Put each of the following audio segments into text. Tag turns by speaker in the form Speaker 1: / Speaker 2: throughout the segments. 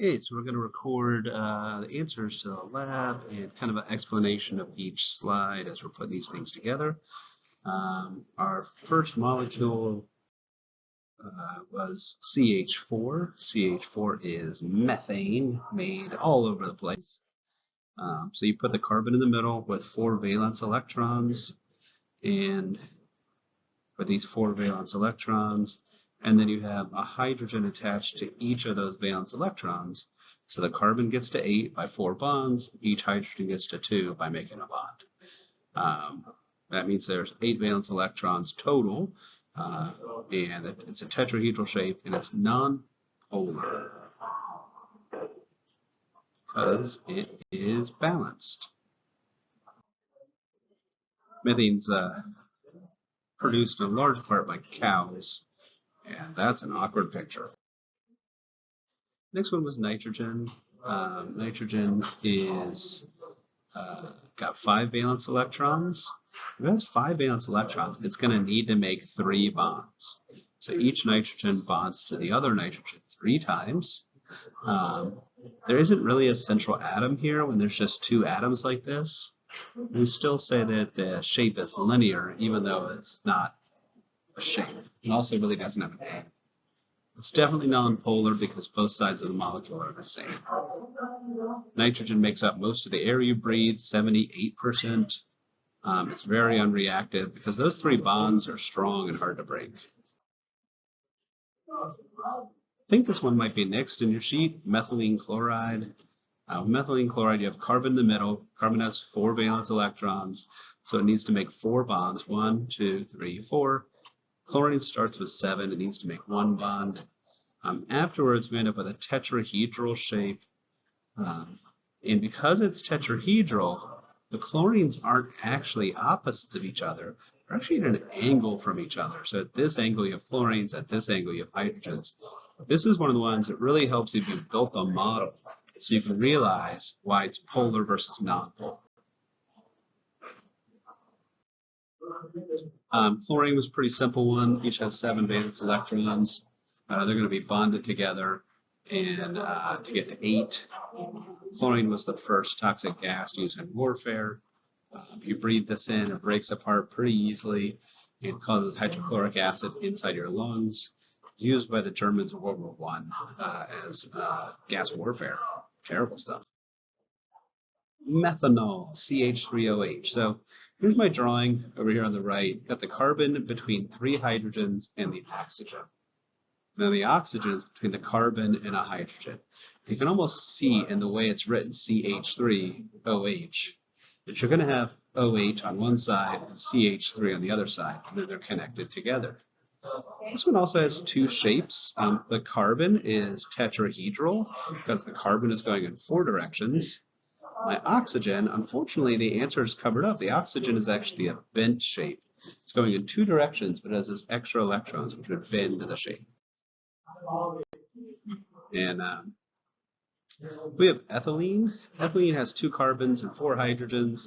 Speaker 1: Okay, so we're going to record the answers to the lab and kind of an explanation of each slide as we're putting these things together. Our first molecule was CH4. CH4 is methane made all over the place. So you put the carbon in the middle with 4 valence electrons, and for these 4 valence electrons, and then you have a hydrogen attached to each of those valence electrons. So the carbon gets to 8 by 4 bonds, each hydrogen gets to 2 by making a bond. That means there's 8 valence electrons total, and it's a tetrahedral shape, and it's non-polar because it is balanced. Methane's produced in large part by cows, and that's an awkward picture. Next one was nitrogen. Nitrogen is got 5 valence electrons. If it has 5 valence electrons, it's going to need to make 3 bonds. So each nitrogen bonds to the other nitrogen 3 times. There isn't really a central atom here when there's just 2 atoms like this. We still say that the shape is linear, even though it's not a shape. It also really doesn't have an angle. It's definitely non-polar because both sides of the molecule are the same. Nitrogen makes up most of the air you breathe, 78%. It's very unreactive because those 3 bonds are strong and hard to break. I think this one might be next in your sheet, methylene chloride. Methylene chloride, you have carbon in the middle. Carbon has 4 valence electrons, so it needs to make 4 bonds, 1, 2, 3, 4. Chlorine starts with 7, it needs to make 1 bond. Afterwards, we end up with a tetrahedral shape. And because it's tetrahedral, the chlorines aren't actually opposites of each other. They're actually at an angle from each other. So at this angle, you have chlorines. At this angle, you have hydrogens. This is one of the ones that really helps if you've built a model so you can realize why it's polar versus non-polar. Chlorine was a pretty simple one. Each has 7 valence electrons. They're going to be bonded together and to get to 8. Chlorine was the first toxic gas used in warfare. You breathe this in, it breaks apart pretty easily. It causes hydrochloric acid inside your lungs. It was used by the Germans in World War I as gas warfare. Terrible stuff. Methanol, CH3OH. So here's my drawing over here on the right. Got the carbon between 3 hydrogens and the oxygen. Now the oxygen is between the carbon and a hydrogen. You can almost see in the way it's written, CH3OH, that you're going to have OH on one side and CH3 on the other side, and then they're connected together. This one also has 2 shapes. The carbon is tetrahedral because the carbon is going in 4 directions. My oxygen, unfortunately, the answer is covered up. The oxygen is actually a bent shape. It's going in 2 directions, but it has those extra electrons which would bend the shape. And we have ethylene. Ethylene has 2 carbons and 4 hydrogens.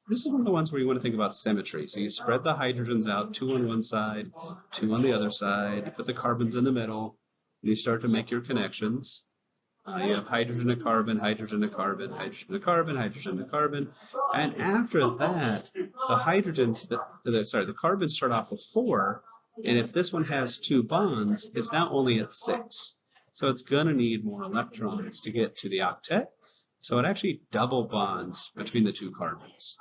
Speaker 1: This is one of the ones where you want to think about symmetry. So you spread the hydrogens out, 2 on one side, 2 on the other side. You put the carbons in the middle, and you start to make your connections. You have hydrogen to carbon, hydrogen to carbon, hydrogen to carbon, hydrogen to carbon. And after that, the hydrogens, the carbons start off with 4. And if this one has 2 bonds, it's now only at 6. So it's going to need more electrons to get to the octet. So it actually double bonds between the 2 carbons.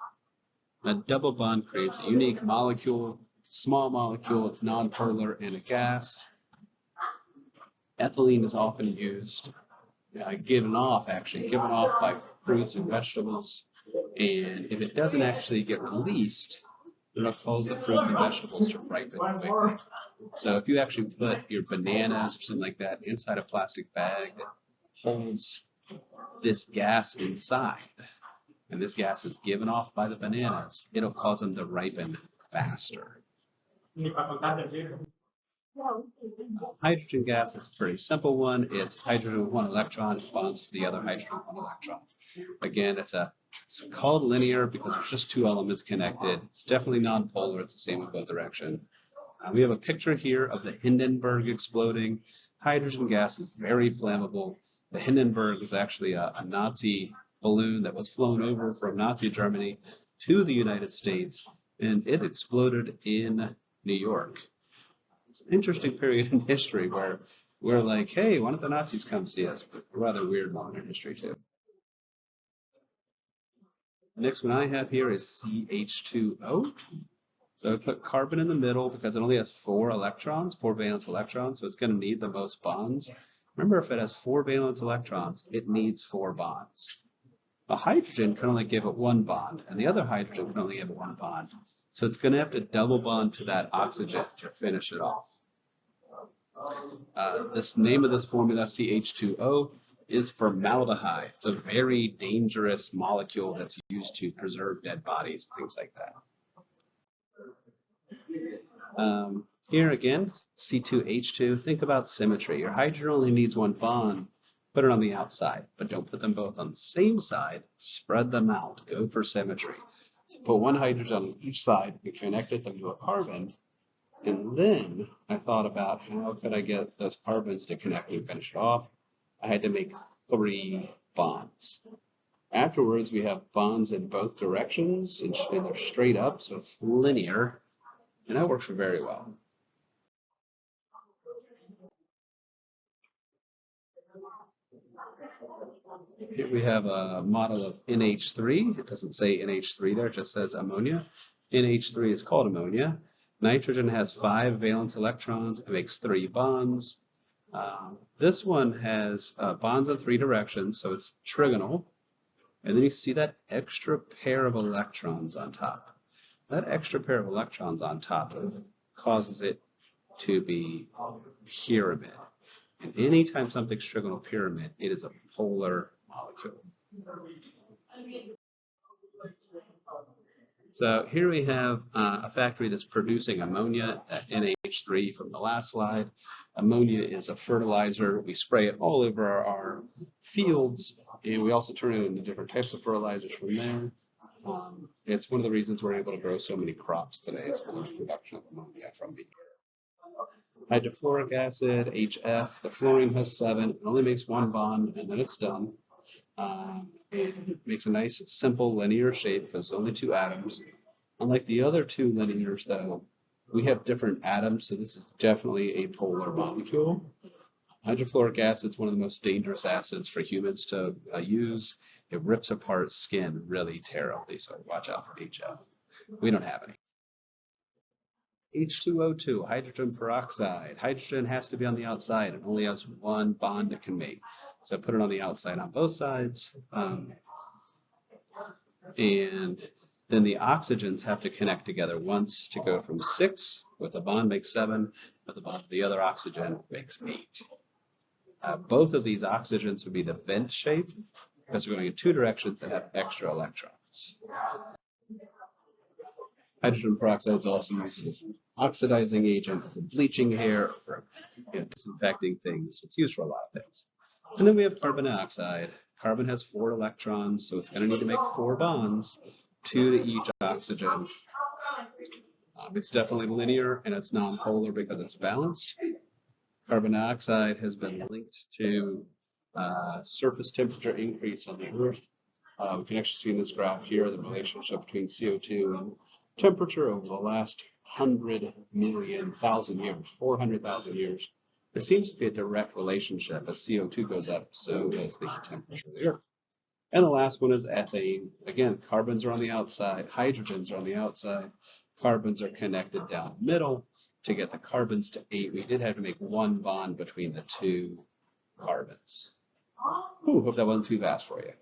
Speaker 1: A double bond creates a unique molecule, small molecule, it's non-polar and a gas. Ethylene is often used, given off by fruits and vegetables. And if it doesn't actually get released, it'll cause the fruits and vegetables to ripen quickly. So if you actually put your bananas or something like that inside a plastic bag that holds this gas inside, and this gas is given off by the bananas, it'll cause them to ripen faster. Hydrogen gas is a pretty simple one. It's hydrogen with 1 electron, it bonds to the other hydrogen with 1 electron. Again, it's called linear because there's just 2 elements connected. It's definitely non-polar. It's the same in both directions. We have a picture here of the Hindenburg exploding. Hydrogen gas is very flammable. The Hindenburg was actually a Nazi balloon that was flown over from Nazi Germany to the United States, and it exploded in New York. It's an interesting period in history where we're like, hey, why don't the Nazis come see us? But a rather weird moment in history, too. The next one I have here is CH2O. So I put carbon in the middle because it only has 4 electrons, 4 valence electrons, so it's going to need the most bonds. Remember, if it has 4 valence electrons, it needs 4 bonds. A hydrogen can only give it 1 bond, and the other hydrogen can only give it 1 bond. So it's going to have to double bond to that oxygen to finish it off. This name of this formula, CH2O, is formaldehyde. It's a very dangerous molecule that's used to preserve dead bodies, things like that. Here again, C2H2, think about symmetry. Your hydrogen only needs 1 bond, put it on the outside, but don't put them both on the same side, spread them out, go for symmetry. So put 1 hydrogen on each side and connected them to a carbon, and then I thought about how could I get those carbons to connect and finish it off. I had to make 3 bonds. Afterwards, we have bonds in both directions, and they're straight up, so it's linear. And that works very well. Here we have a model of NH3. It doesn't say NH3 there, it just says ammonia. NH3 is called ammonia. Nitrogen has 5 valence electrons. It makes 3 bonds. This one has bonds in 3 directions, so it's trigonal. And then you see that extra pair of electrons on top. That extra pair of electrons on top causes it to be pyramid. And anytime something's trigonal pyramid, it is a polar molecule. So here we have a factory that's producing ammonia, NH3 from the last slide. Ammonia is a fertilizer. We spray it all over our fields, and we also turn it into different types of fertilizers from there. It's one of the reasons we're able to grow so many crops today is because of the production of ammonia from the hydrofluoric acid, HF. The fluorine has 7. It only makes 1 bond, and then it's done. It makes a nice, simple, linear shape because there's only 2 atoms. Unlike the other 2 linears, though, we have different atoms, so this is definitely a polar molecule. Hydrofluoric acid is one of the most dangerous acids for humans to use. It rips apart skin really terribly, so watch out for HF. We don't have any. H2O2, hydrogen peroxide. Hydrogen has to be on the outside. It only has 1 bond it can make. So I put it on the outside on both sides. And then the oxygens have to connect together once to go from 6, with a bond makes 7, with the bond of the other oxygen makes 8. Both of these oxygens would be the bent shape because they're going in 2 directions and have extra electrons. Hydrogen peroxide is also used as an oxidizing agent for bleaching hair, for disinfecting things. It's used for a lot of things. And then we have carbon dioxide. Carbon has 4 electrons, so it's going to need to make 4 bonds, 2 to each oxygen. It's definitely linear and it's nonpolar because it's balanced. Carbon dioxide has been linked to surface temperature increase on the Earth. We can actually see in this graph here the relationship between CO2 and temperature over the last 100,000,000 years, 400,000 years. There seems to be a direct relationship. As CO2 goes up, so does the temperature of the Earth. And the last one is ethane. Again, carbons are on the outside, hydrogens are on the outside, carbons are connected down the middle. To get the carbons to 8, we did have to make 1 bond between the 2 carbons. Hope that wasn't too fast for you.